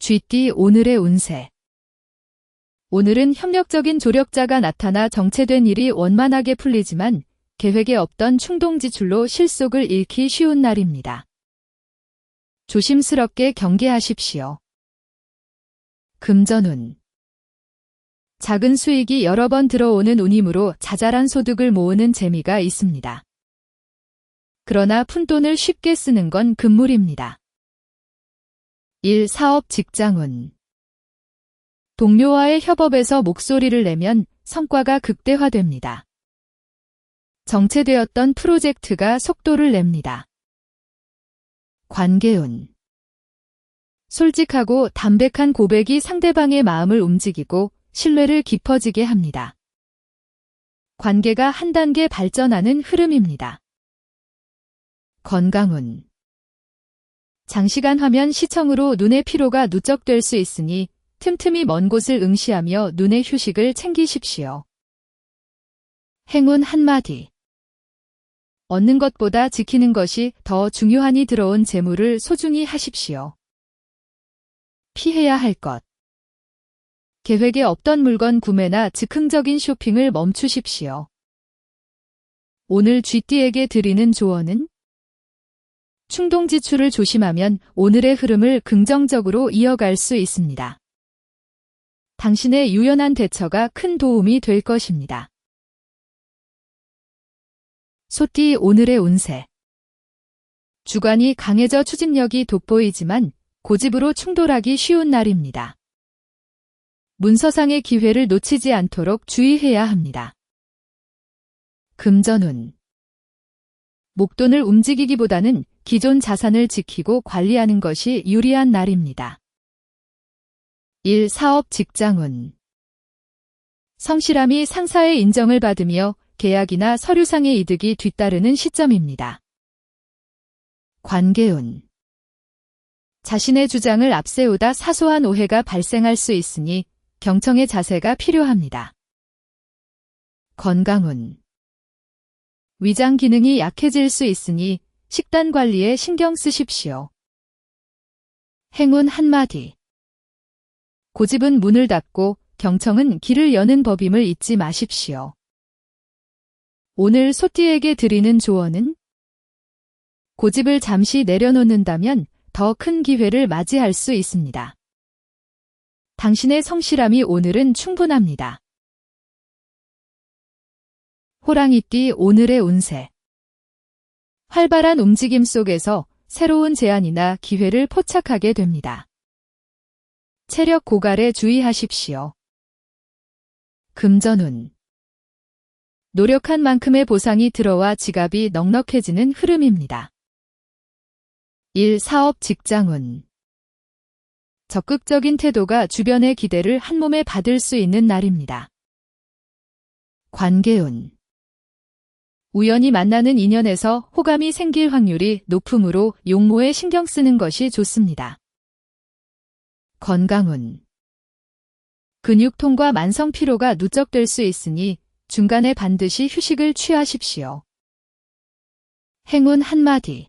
쥐띠 오늘의 운세. 오늘은 협력적인 조력자가 나타나 정체된 일이 원만하게 풀리지만 계획에 없던 충동 지출로 실속을 잃기 쉬운 날입니다. 조심스럽게 경계하십시오. 금전운. 작은 수익이 여러 번 들어오는 운이므로 자잘한 소득을 모으는 재미가 있습니다. 그러나 푼돈을 쉽게 쓰는 건 금물입니다. 일, 사업, 직장운. 동료와의 협업에서 목소리를 내면 성과가 극대화됩니다. 정체되었던 프로젝트가 속도를 냅니다. 관계운. 솔직하고 담백한 고백이 상대방의 마음을 움직이고 신뢰를 깊어지게 합니다. 관계가 한 단계 발전하는 흐름입니다. 건강운. 장시간 화면 시청으로 눈의 피로가 누적될 수 있으니 틈틈이 먼 곳을 응시하며 눈의 휴식을 챙기십시오. 행운 한마디. 얻는 것보다 지키는 것이 더 중요하니 들어온 재물을 소중히 하십시오. 피해야 할 것. 계획에 없던 물건 구매나 즉흥적인 쇼핑을 멈추십시오. 오늘 쥐띠에게 드리는 조언은? 충동 지출을 조심하면 오늘의 흐름을 긍정적으로 이어갈 수 있습니다. 당신의 유연한 대처가 큰 도움이 될 것입니다. 소띠 오늘의 운세. 주관이 강해져 추진력이 돋보이지만 고집으로 충돌하기 쉬운 날입니다. 문서상의 기회를 놓치지 않도록 주의해야 합니다. 금전운. 목돈을 움직이기보다는 기존 자산을 지키고 관리하는 것이 유리한 날입니다. 일, 사업, 직장운. 성실함이 상사의 인정을 받으며 계약이나 서류상의 이득이 뒤따르는 시점입니다. 관계운. 자신의 주장을 앞세우다 사소한 오해가 발생할 수 있으니 경청의 자세가 필요합니다. 건강운. 위장 기능이 약해질 수 있으니 식단 관리에 신경 쓰십시오. 행운 한마디. 고집은 문을 닫고 경청은 길을 여는 법임을 잊지 마십시오. 오늘 소띠에게 드리는 조언은? 고집을 잠시 내려놓는다면 더 큰 기회를 맞이할 수 있습니다. 당신의 성실함이 오늘은 충분합니다. 호랑이띠 오늘의 운세. 활발한 움직임 속에서 새로운 제안이나 기회를 포착하게 됩니다. 체력 고갈에 주의하십시오. 금전운. 노력한 만큼의 보상이 들어와 지갑이 넉넉해지는 흐름입니다. 일, 사업, 직장운. 적극적인 태도가 주변의 기대를 한몸에 받을 수 있는 날입니다. 관계운. 우연히 만나는 인연에서 호감이 생길 확률이 높으므로 용모에 신경 쓰는 것이 좋습니다. 건강운. 근육통과 만성 피로가 누적될 수 있으니 중간에 반드시 휴식을 취하십시오. 행운 한마디.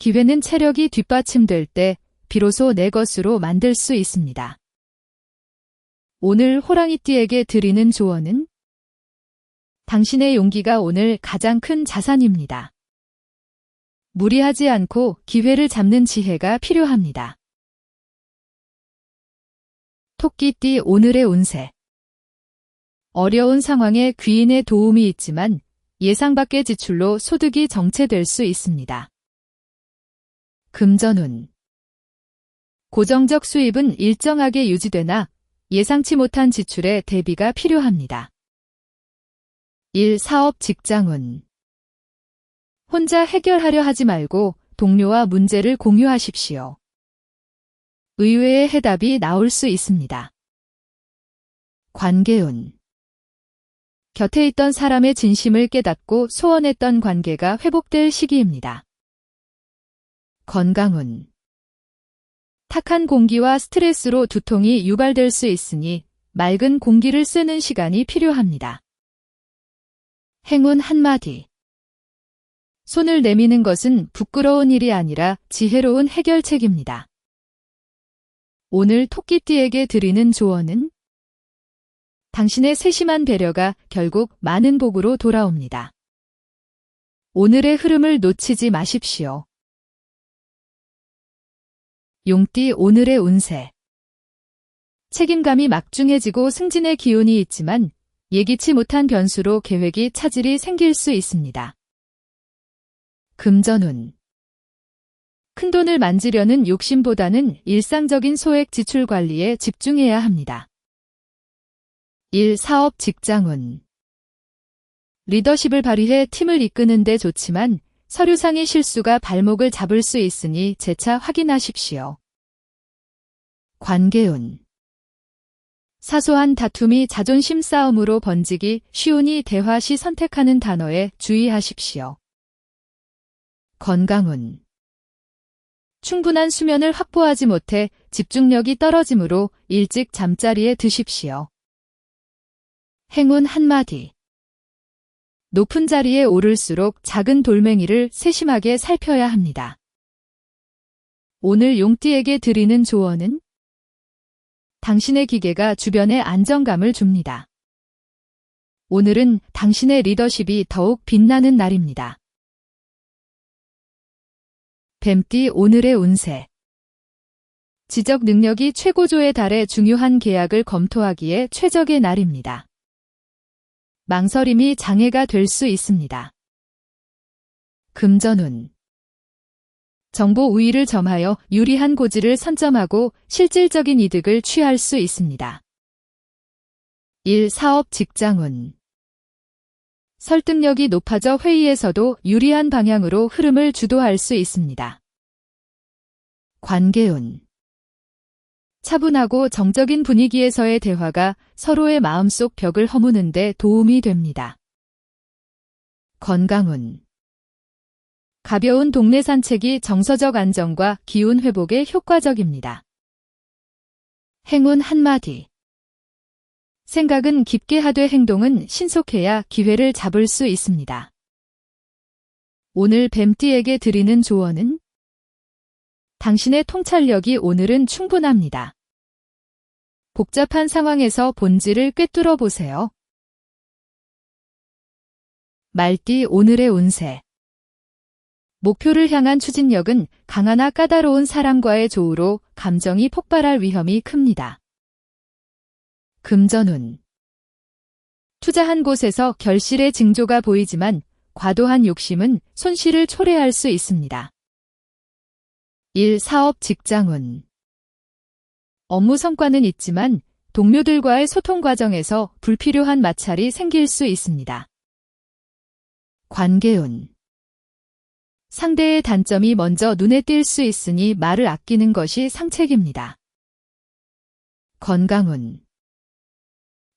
기회는 체력이 뒷받침될 때 비로소 내 것으로 만들 수 있습니다. 오늘 호랑이띠에게 드리는 조언은? 당신의 용기가 오늘 가장 큰 자산입니다. 무리하지 않고 기회를 잡는 지혜가 필요합니다. 토끼띠 오늘의 운세. 어려운 상황에 귀인의 도움이 있지만 예상 밖의 지출로 소득이 정체될 수 있습니다. 금전운. 고정적 수입은 일정하게 유지되나 예상치 못한 지출에 대비가 필요합니다. 일, 사업, 직장운. 혼자 해결하려 하지 말고 동료와 문제를 공유하십시오. 의외의 해답이 나올 수 있습니다. 관계운. 곁에 있던 사람의 진심을 깨닫고 소원했던 관계가 회복될 시기입니다. 건강운. 탁한 공기와 스트레스로 두통이 유발될 수 있으니 맑은 공기를 쐬는 시간이 필요합니다. 행운 한마디. 손을 내미는 것은 부끄러운 일이 아니라 지혜로운 해결책입니다. 오늘 토끼띠에게 드리는 조언은 당신의 세심한 배려가 결국 많은 복으로 돌아옵니다. 오늘의 흐름을 놓치지 마십시오. 용띠 오늘의 운세. 책임감이 막중해지고 승진의 기운이 있지만 예기치 못한 변수로 계획이 차질이 생길 수 있습니다. 금전운. 큰돈을 만지려는 욕심보다는 일상적인 소액 지출 관리에 집중해야 합니다. 일, 사업, 직장운. 리더십을 발휘해 팀을 이끄는 데 좋지만 서류상의 실수가 발목을 잡을 수 있으니 재차 확인하십시오. 관계운. 사소한 다툼이 자존심 싸움으로 번지기 쉬우니 대화 시 선택하는 단어에 주의하십시오. 건강운. 충분한 수면을 확보하지 못해 집중력이 떨어지므로 일찍 잠자리에 드십시오. 행운 한마디. 높은 자리에 오를수록 작은 돌멩이를 세심하게 살펴야 합니다. 오늘 용띠에게 드리는 조언은 당신의 기계가 주변에 안정감을 줍니다. 오늘은 당신의 리더십이 더욱 빛나는 날입니다. 뱀띠 오늘의 운세. 지적 능력이 최고조에 달해 중요한 계약을 검토하기에 최적의 날입니다. 망설임이 장애가 될 수 있습니다. 금전운. 정보 우위를 점하여 유리한 고지를 선점하고 실질적인 이득을 취할 수 있습니다. 일, 사업, 직장운. 설득력이 높아져 회의에서도 유리한 방향으로 흐름을 주도할 수 있습니다. 관계운. 차분하고 정적인 분위기에서의 대화가 서로의 마음속 벽을 허무는 데 도움이 됩니다. 건강운. 가벼운 동네 산책이 정서적 안정과 기운 회복에 효과적입니다. 행운 한마디. 생각은 깊게 하되 행동은 신속해야 기회를 잡을 수 있습니다. 오늘 뱀띠에게 드리는 조언은 당신의 통찰력이 오늘은 충분합니다. 복잡한 상황에서 본질을 꿰뚫어 보세요. 말띠 오늘의 운세. 목표를 향한 추진력은 강하나 까다로운 사람과의 조우로 감정이 폭발할 위험이 큽니다. 금전운. 투자한 곳에서 결실의 징조가 보이지만 과도한 욕심은 손실을 초래할 수 있습니다. 일, 사업, 직장운. 업무 성과는 있지만 동료들과의 소통 과정에서 불필요한 마찰이 생길 수 있습니다. 관계운. 상대의 단점이 먼저 눈에 띌 수 있으니 말을 아끼는 것이 상책입니다. 건강운.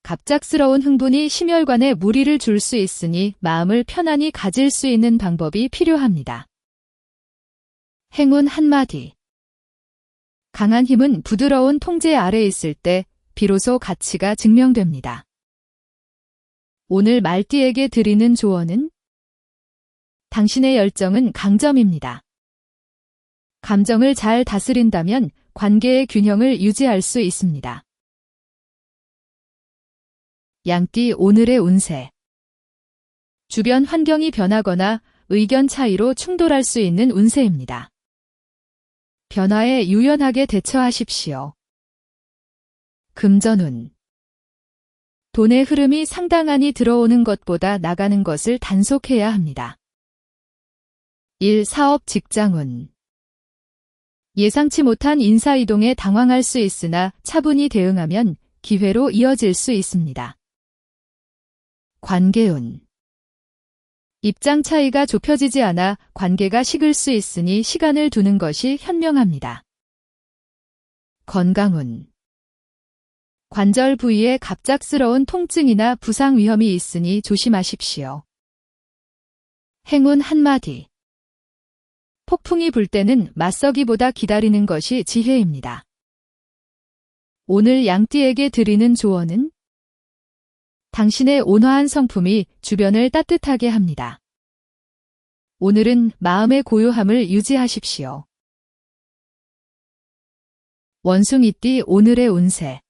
갑작스러운 흥분이 심혈관에 무리를 줄 수 있으니 마음을 편안히 가질 수 있는 방법이 필요합니다. 행운 한마디. 강한 힘은 부드러운 통제 아래 있을 때 비로소 가치가 증명됩니다. 오늘 말띠에게 드리는 조언은 당신의 열정은 강점입니다. 감정을 잘 다스린다면 관계의 균형을 유지할 수 있습니다. 양띠 오늘의 운세. 주변 환경이 변하거나 의견 차이로 충돌할 수 있는 운세입니다. 변화에 유연하게 대처하십시오. 금전운. 돈의 흐름이 상당하니 들어오는 것보다 나가는 것을 단속해야 합니다. 일, 사업, 직장운. 예상치 못한 인사이동에 당황할 수 있으나 차분히 대응하면 기회로 이어질 수 있습니다. 관계운. 입장 차이가 좁혀지지 않아 관계가 식을 수 있으니 시간을 두는 것이 현명합니다. 건강운. 관절 부위에 갑작스러운 통증이나 부상 위험이 있으니 조심하십시오. 행운 한마디. 폭풍이 불 때는 맞서기보다 기다리는 것이 지혜입니다. 오늘 양띠에게 드리는 조언은 당신의 온화한 성품이 주변을 따뜻하게 합니다. 오늘은 마음의 고요함을 유지하십시오. 원숭이띠 오늘의 운세.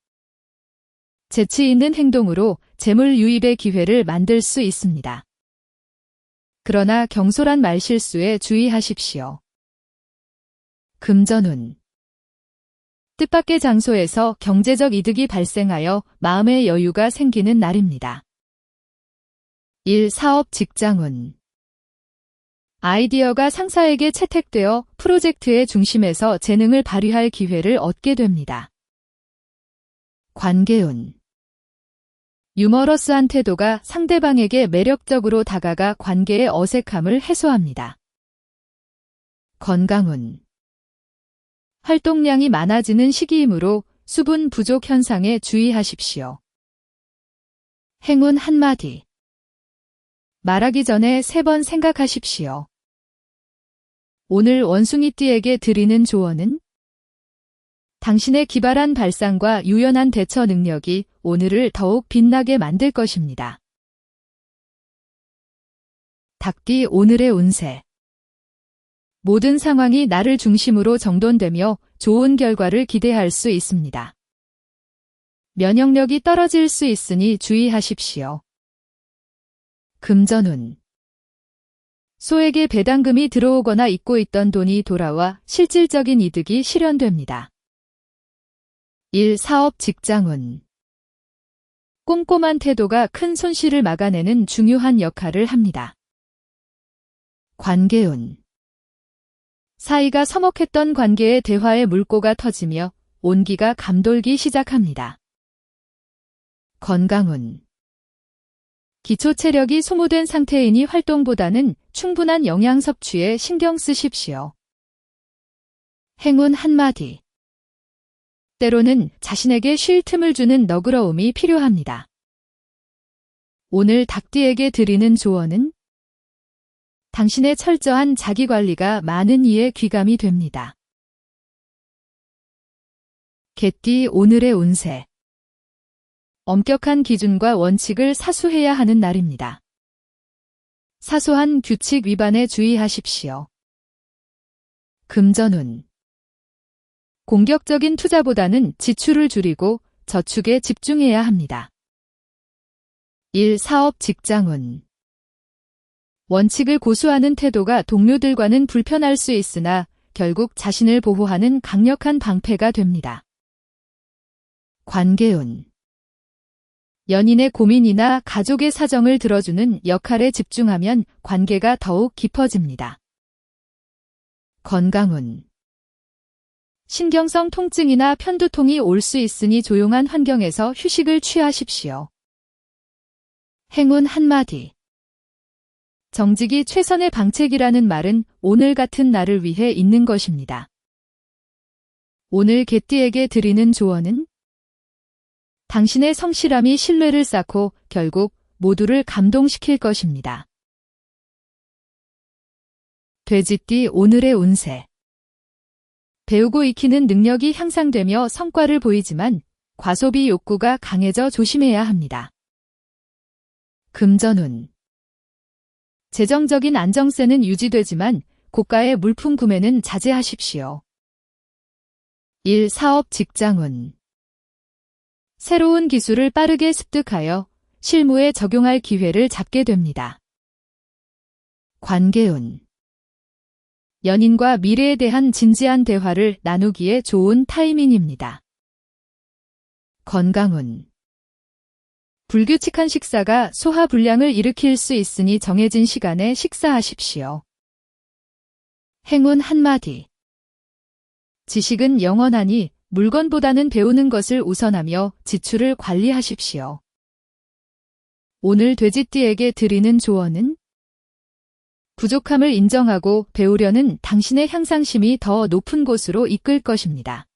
재치 있는 행동으로 재물 유입의 기회를 만들 수 있습니다. 그러나 경솔한 말실수에 주의하십시오. 금전운. 뜻밖의 장소에서 경제적 이득이 발생하여 마음의 여유가 생기는 날입니다. 일, 사업, 직장운. 아이디어가 상사에게 채택되어 프로젝트의 중심에서 재능을 발휘할 기회를 얻게 됩니다. 관계운. 유머러스한 태도가 상대방에게 매력적으로 다가가 관계의 어색함을 해소합니다. 건강운. 활동량이 많아지는 시기이므로 수분 부족 현상에 주의하십시오. 행운 한마디. 말하기 전에 3번 생각하십시오. 오늘 원숭이띠에게 드리는 조언은 당신의 기발한 발상과 유연한 대처 능력이 오늘을 더욱 빛나게 만들 것입니다. 닭띠 오늘의 운세. 모든 상황이 나를 중심으로 정돈되며 좋은 결과를 기대할 수 있습니다. 면역력이 떨어질 수 있으니 주의하십시오. 금전운. 소에게 배당금이 들어오거나 잊고 있던 돈이 돌아와 실질적인 이득이 실현됩니다. 일, 사업, 직장운. 꼼꼼한 태도가 큰 손실을 막아내는 중요한 역할을 합니다. 관계운. 사이가 서먹했던 관계의 대화의 물꼬가 터지며 온기가 감돌기 시작합니다. 건강운. 기초 체력이 소모된 상태이니 활동보다는 충분한 영양 섭취에 신경 쓰십시오. 행운 한마디. 때로는 자신에게 쉴 틈을 주는 너그러움이 필요합니다. 오늘 닭띠에게 드리는 조언은 당신의 철저한 자기관리가 많은 이의 귀감이 됩니다. 개띠 오늘의 운세. 엄격한 기준과 원칙을 사수해야 하는 날입니다. 사소한 규칙 위반에 주의하십시오. 금전운. 공격적인 투자보다는 지출을 줄이고 저축에 집중해야 합니다. 일, 사업, 직장운. 원칙을 고수하는 태도가 동료들과는 불편할 수 있으나 결국 자신을 보호하는 강력한 방패가 됩니다. 관계운. 연인의 고민이나 가족의 사정을 들어주는 역할에 집중하면 관계가 더욱 깊어집니다. 건강운. 신경성 통증이나 편두통이 올 수 있으니 조용한 환경에서 휴식을 취하십시오. 행운 한마디. 정직이 최선의 방책이라는 말은 오늘 같은 날을 위해 있는 것입니다. 오늘 개띠에게 드리는 조언은 당신의 성실함이 신뢰를 쌓고 결국 모두를 감동시킬 것입니다. 돼지띠 오늘의 운세. 배우고 익히는 능력이 향상되며 성과를 보이지만 과소비 욕구가 강해져 조심해야 합니다. 금전운. 재정적인 안정세는 유지되지만 고가의 물품 구매는 자제하십시오. 일, 사업, 직장운. 새로운 기술을 빠르게 습득하여 실무에 적용할 기회를 잡게 됩니다. 관계운. 연인과 미래에 대한 진지한 대화를 나누기에 좋은 타이밍입니다. 건강운. 불규칙한 식사가 소화불량을 일으킬 수 있으니 정해진 시간에 식사하십시오. 행운 한마디. 지식은 영원하니 물건보다는 배우는 것을 우선하며 지출을 관리하십시오. 오늘 돼지띠에게 드리는 조언은 부족함을 인정하고 배우려는 당신의 향상심이 더 높은 곳으로 이끌 것입니다.